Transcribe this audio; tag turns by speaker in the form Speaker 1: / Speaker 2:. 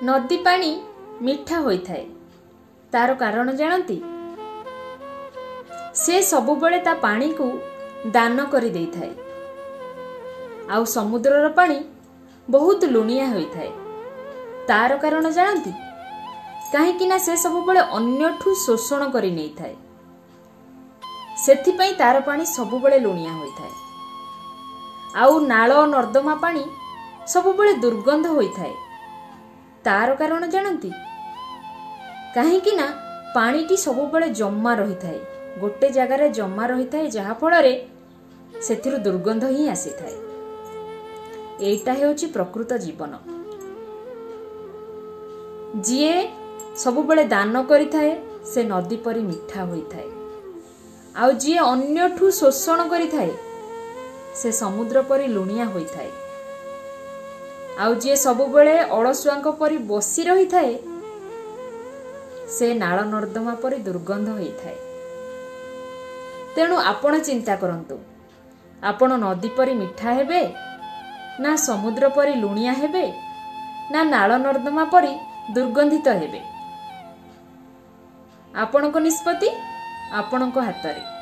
Speaker 1: नदी पानी मिठा होइथाए तार कारण जानती से सबुबले ता पानी को दान करि देइथाए। आउ समुद्रर पानी बहुत लुणिया होइथाए तार कारण जानती कहीं से सबुबले अन्यठू शोषण करि नेइथाए सेथिपई तार पानी सबुबले लुणिया होइथाए। आउ नाल नर्दमा पानी सबुबले दुर्गंध होइथाए तार कारण जानती कहीं पानीटी सबुबले जम्मा रही थाए गोटे जगार जम्मा रही थाए जहा फल से दुर्गंध ही आसी थाए। एटा हेउची प्रकृत जीवन। जीए सबुबले दान करि थाए से नदी परी मिठा होई थाए आउ जीए अन्यठू शोषण करि थाए से समुद्र परी लुणिया होई थाए। आउ जीए सबुबले अलसुआंक परी बसी रही थाए से नाल नर्दमा परी दुर्गंध होई थाए। तेणु आपण चिंता करंतु आपण नदी परी मिठा हेबे ना समुद्र परी लुणिया हेबे ना नाल नर्दमा परी दुर्गंधित हेबे। आपणको निष्पत्ति आपणको हातरे।